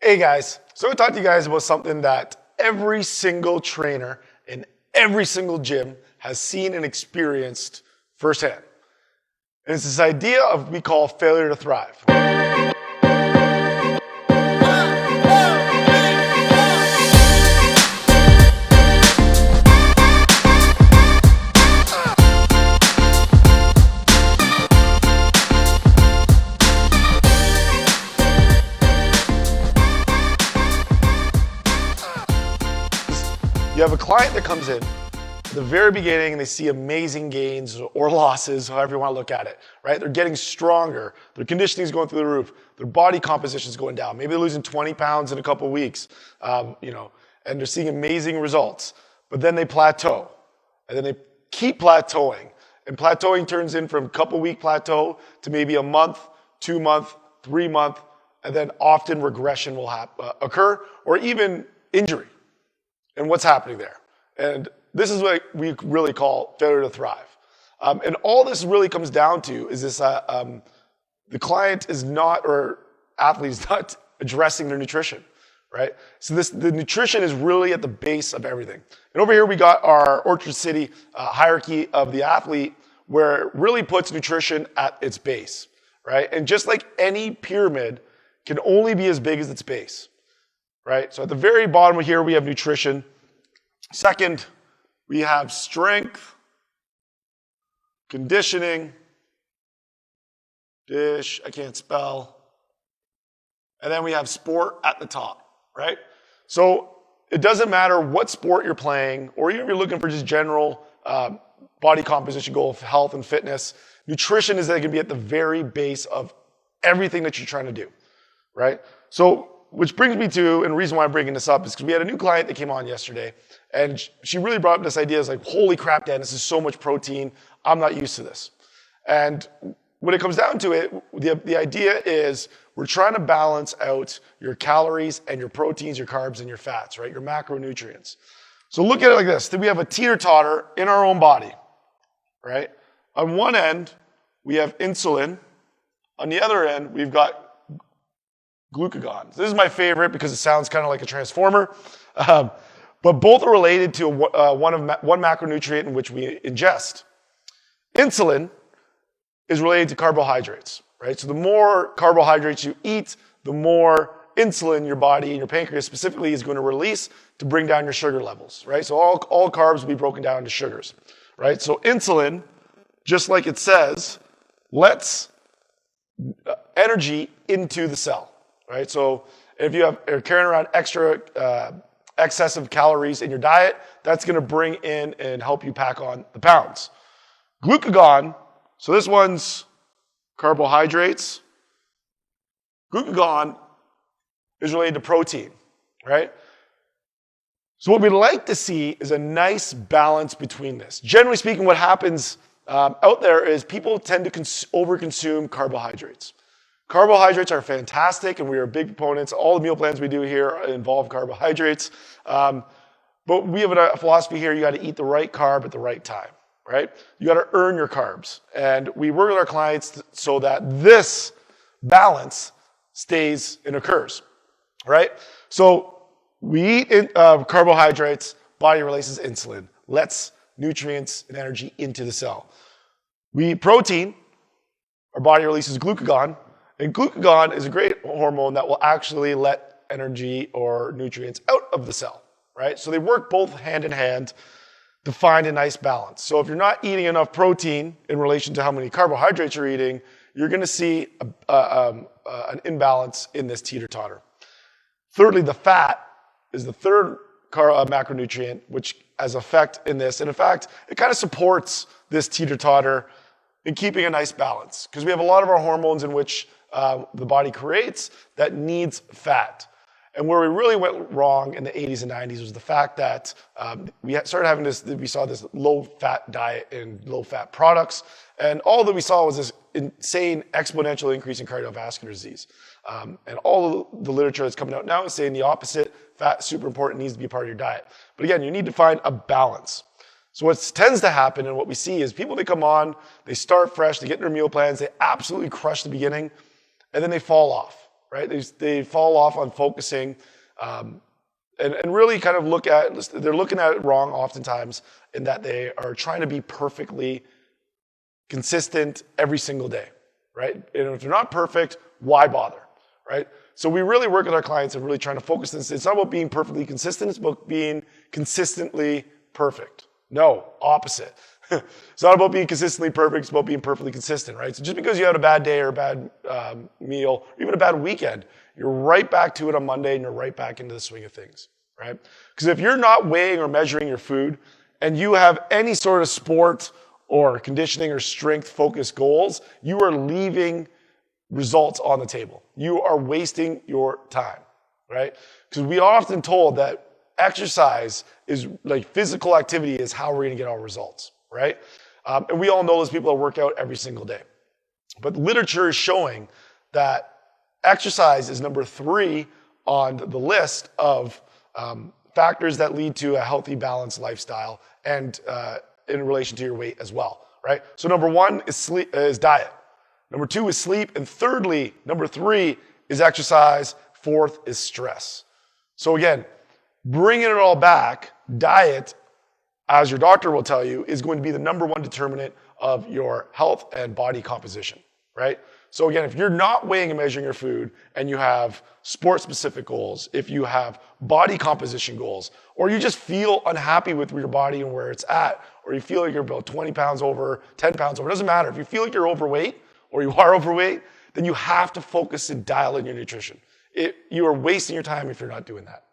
Hey guys, so I talked to you guys about something that every single trainer in every single gym has seen and experienced firsthand. And it's this idea of what we call failure to thrive. You have a client that comes in at the very beginning and they see amazing gains or losses, however you want to look at it, right? They're getting stronger. Their conditioning is going through the roof. Their body composition is going down. Maybe they're losing 20 pounds in a couple of weeks, and they're seeing amazing results. But then they plateau, and then they keep plateauing. And plateauing turns in from a couple week plateau to maybe a month, 2 month, 3 month, and then often regression will occur or even injury. And what's happening there. And this is what we really call failure to thrive. And all this really comes down to is this, the client is not, or athlete is not addressing their nutrition, right? So the nutrition is really at the base of everything. And over here we got our Orchard City hierarchy of the athlete where it really puts nutrition at its base, right? And just like any pyramid can only be as big as its base. Right? So at the very bottom here, we have nutrition. Second, we have strength, conditioning, I can't spell. And then we have sport at the top, right? So it doesn't matter what sport you're playing, or even if you're looking for just general body composition goal of health and fitness, nutrition is going to be at the very base of everything that you're trying to do, right? So which brings me to, and the reason why I'm bringing this up is because we had a new client that came on yesterday, and she really brought up this idea. It's like, holy crap, Dan, this is so much protein. I'm not used to this. And when it comes down to it, the idea is we're trying to balance out your calories and your proteins, your carbs, and your fats, right? Your macronutrients. So look at it like this. We have a teeter-totter in our own body, right? On one end, we have insulin. On the other end, we've got glucagon. This is my favorite because it sounds kind of like a transformer, but both are related to one macronutrient in which we ingest. Insulin is related to carbohydrates, right? So the more carbohydrates you eat, the more insulin your body and your pancreas specifically is going to release to bring down your sugar levels, right? So all carbs will be broken down into sugars, right? So insulin, just like it says, lets energy into the cell. Right, so if you're carrying around excessive calories in your diet, that's going to bring in and help you pack on the pounds. Glucagon, so this one's carbohydrates. Glucagon is related to protein, right? So what we'd like to see is a nice balance between this. Generally speaking, what happens out there is people tend to overconsume carbohydrates. Carbohydrates are fantastic, and we are big proponents. All the meal plans we do here involve carbohydrates. But we have a philosophy here, you got to eat the right carb at the right time, right? You got to earn your carbs. And we work with our clients so that this balance stays and occurs, right? So we eat carbohydrates, body releases insulin, lets nutrients and energy into the cell. We eat protein, our body releases glucagon, and glucagon is a great hormone that will actually let energy or nutrients out of the cell, right? So they work both hand in hand to find a nice balance. So if you're not eating enough protein in relation to how many carbohydrates you're eating, you're going to see an imbalance in this teeter-totter. Thirdly, the fat is the third macronutrient, which has effect in this. And in fact, it kind of supports this teeter-totter in keeping a nice balance, because we have a lot of our hormones in which the body creates that needs fat. And where we really went wrong in the 80s and 90s was the fact that we saw this low-fat diet and low-fat products, and all that we saw was this insane exponential increase in cardiovascular disease. And all the literature that's coming out now is saying the opposite. Fat is super important, needs to be part of your diet. But again, you need to find a balance. So what tends to happen and what we see is people, they come on, they start fresh, they get their meal plans, they absolutely crush the beginning, and then they fall off. right? They fall off on focusing and really kind of they're looking at it wrong oftentimes in that they are trying to be perfectly consistent every single day, right? And if they're not perfect, why bother, right? So we really work with our clients and really trying to focus this. It's not about being perfectly consistent, it's about being consistently perfect. No, opposite. It's not about being consistently perfect, it's about being perfectly consistent, right? So just because you had a bad day or a bad meal, or even a bad weekend, you're right back to it on Monday and you're right back into the swing of things, right? Because if you're not weighing or measuring your food and you have any sort of sport or conditioning or strength focused goals, you are leaving results on the table. You are wasting your time, right? Because we are often told that exercise is like physical activity is how we're going to get our results, right? And we all know those people that work out every single day. But literature is showing that exercise is number 3 on the list of factors that lead to a healthy, balanced lifestyle and in relation to your weight as well, right? So number 1 is diet. Number 2 is sleep. And thirdly, number 3 is exercise. 4th is stress. So again, bringing it all back, diet, as your doctor will tell you, is going to be the number 1 determinant of your health and body composition, right? So again, if you're not weighing and measuring your food and you have sport-specific goals, if you have body composition goals, or you just feel unhappy with your body and where it's at, or you feel like you're about 20 pounds over, 10 pounds over, it doesn't matter. If you feel like you're overweight or you are overweight, then you have to focus and dial in your nutrition. You are wasting your time if you're not doing that.